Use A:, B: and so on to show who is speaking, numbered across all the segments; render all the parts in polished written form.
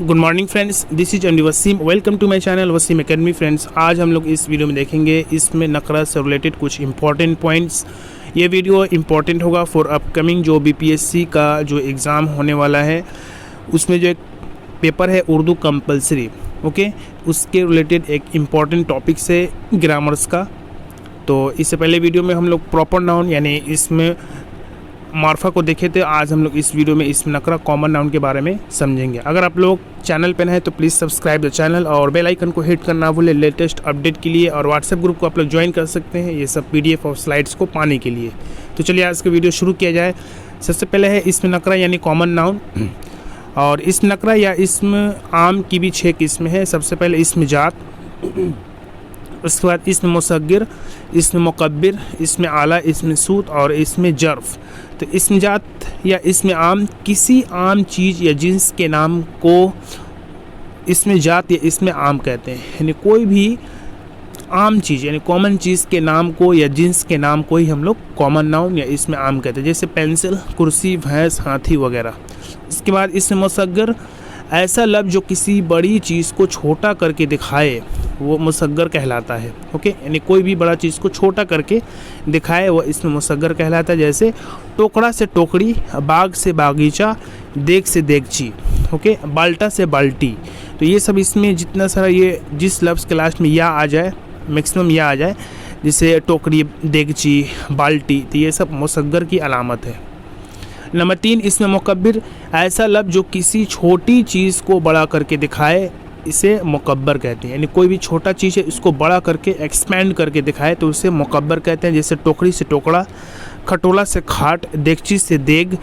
A: Good morning friends, this is MD Waseem. Welcome to my channel Waseem Academy. Friends, आज हम लोग इस वीडियो में देखेंगे इसमें नकरा से रिलेटेड कुछ इंपॉर्टेंट पॉइंट्स। ये वीडियो इंपॉर्टेंट होगा फॉर अपकमिंग जो बीपीएससी का जो एग्ज़ाम होने वाला है, उसमें जो एक पेपर है उर्दू कंपलसरी, ओके, उसके रिलेटेड एक इम्पॉर्टेंट टॉपिक्स है ग्रामर्स का। तो इससे पहले वीडियो में हम लोग प्रॉपर नाउन यानी इसमें मार्फा को देखे थे। आज हम लोग इस वीडियो में इस नकरा कॉमन नाउन के बारे में समझेंगे। अगर आप लोग चैनल पर हैं तो प्लीज़ सब्सक्राइब द चैनल और बेल आइकन को हिट करना भूलें लेटेस्ट अपडेट के लिए। और व्हाट्सएप ग्रुप को आप लोग ज्वाइन कर सकते हैं ये सब पीडीएफ और स्लाइड्स को पाने के लिए। तो चलिए आज का वीडियो शुरू किया जाए। सबसे पहले है इसमें नकरा यानी कॉमन नाउन। और इस नकरा या इसम आम की भी 6 किस्में हैं। सबसे पहले इसमें जात, उसके बाद इसमें मुसग्गिर, इसमें मुकब्बिर, इसमें आला, इसमें सूत और इसमें जर्फ। तो इसमें जात या इसमें आम किसी आम चीज़ या जिन्स के नाम को इसमें जात या इसमें आम कहते हैं। यानी कोई भी आम चीज़ यानी कॉमन चीज़ के नाम को या जिन्स के नाम को ही हम लोग कॉमन नाउन या इसमें आम कहते हैं, जैसे पेंसिल, कुर्सी, भैंस, हाथी वगैरह। इसके बाद इसमें मुसग्गर, ऐसा लफ्ज़ जो किसी बड़ी चीज़ को छोटा करके दिखाए वो मुसग्गर कहलाता है। ओके, यानी कोई भी बड़ा चीज़ को छोटा करके दिखाए वो इसमें मुसग्गर कहलाता है। जैसे टोकरा से टोकरी, बाग से बागीचा, देग से देगची, ओके, बाल्टा से बाल्टी। तो ये सब इसमें जितना सारा ये जिस लफ्ज़ के लास्ट में या आ जाए, मैक्सिमम या आ जाए, जैसे टोकरी, देगची, बाल्टी, तो ये सब मुसग्गर की अलामत है। नंबर 3 इसमें मुकब्बिर, ऐसा लफ्ज़ जो किसी छोटी चीज़ को बड़ा करके दिखाए इसे मुकब्बर कहते हैं। यानी कोई भी छोटा चीज़ है इसको बड़ा करके एक्सपेंड करके दिखाए तो उसे मुकब्बर कहते हैं। जैसे टोकरी से टोकरा, खटोला से खाट, देगची से देग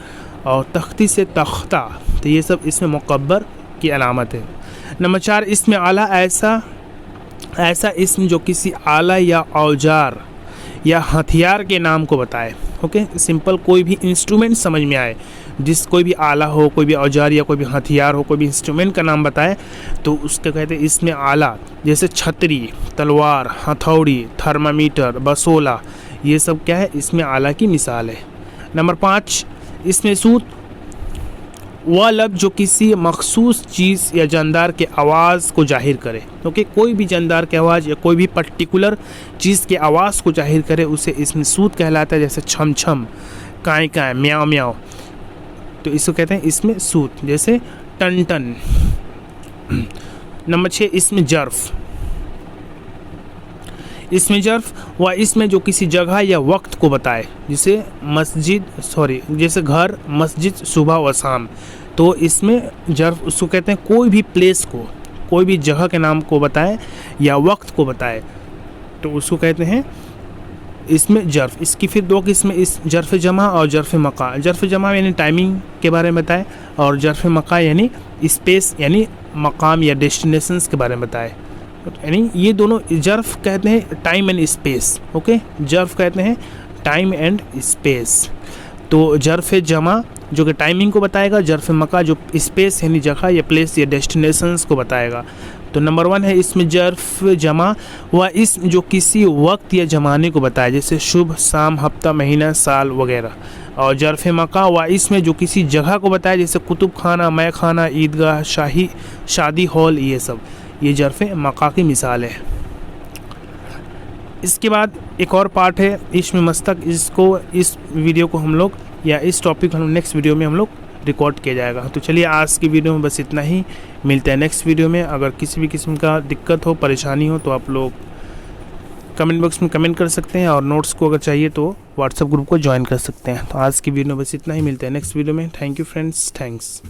A: और तख्ती से तख्ता। तो ये सब इसमें मुकब्बर की अलामत है। नंबर 4 इसमें आला, ऐसा इसम जो किसी आला या औजार या हथियार के नाम को बताए। ओके, सिंपल कोई भी इंस्ट्रूमेंट समझ में आए, जिस कोई भी आला हो, कोई भी औजार या कोई भी हथियार हो, कोई भी इंस्ट्रूमेंट का नाम बताए तो उसके कहते हैं इसमें आला। जैसे छतरी, तलवार, हथौड़ी, थर्मामीटर, बसोला, ये सब क्या है, इसमें आला की मिसाल है। नंबर 5 इसमें सूत, वह लफ्ज़ जो किसी मखसूस चीज़ या जानदार के आवाज़ को जाहिर करे। ओके, कोई भी जानदार की आवाज़ या कोई भी पर्टिकुलर चीज़ के आवाज़ को जाहिर करे उसे इसमें सूत कहलाता है। जैसे छम छम, काएँ काएँ, म्याओ म्याओ, तो इसको कहते हैं इसमें सूत। जैसे टन टन। नंबर 6 इसमें जर्फ, इसमें जर्फ व इसमें जो किसी जगह या वक्त को बताए, जैसे घर, मस्जिद, सुबह व शाम। तो इसमें जर्फ उसको कहते हैं कोई भी प्लेस को, कोई भी जगह के नाम को बताए या वक्त को बताए तो उसको कहते हैं इसमें जर्फ। इसकी फिर 2 किस्में, इस जर्फ जमा और जर्फ मका। जर्फ जमा यानी टाइमिंग के बारे में बताए और जर्फ मका यानी स्पेस यानी मकाम या डेस्टिनेशंस के बारे में बताए। यानी ये दोनों, जर्फ कहते हैं टाइम एंड स्पेस। ओके, जर्फ कहते हैं टाइम एंड स्पेस। तो जर्फ जमा जो कि टाइमिंग को बताएगा, जर्फ मका जो स्पेस यानी जगह या प्लेस या डेस्टिनेशंस को बताएगा। तो नंबर 1 है इसमें जर्फ जमा व इसम जो किसी वक्त या ज़माने को बताए, जैसे शुभ, शाम, हफ्ता, महीना, साल वगैरह। और जर्फ मका व इसमें जो किसी जगह को बताए, जैसे कुतुब खाना, मैं खाना, ईदगाह, शादी हॉल, ये सब, ये जर्फ मका की मिसाल है। इसके बाद एक और पार्ट है इसमें मस्तक। इसको, इस वीडियो को हम लोग या इस टॉपिक को हम नेक्स्ट वीडियो में हम लोग रिकॉर्ड किया जाएगा। तो चलिए आज की वीडियो में बस इतना ही, मिलते हैं नेक्स्ट वीडियो में। अगर किसी भी किस्म का दिक्कत हो, परेशानी हो तो आप लोग कमेंट बॉक्स में कमेंट कर सकते हैं और नोट्स को अगर चाहिए तो व्हाट्सएप ग्रुप को ज्वाइन कर सकते हैं। तो आज की वीडियो में बस इतना ही, मिलते हैं नेक्स्ट वीडियो में। Thank you friends, thanks.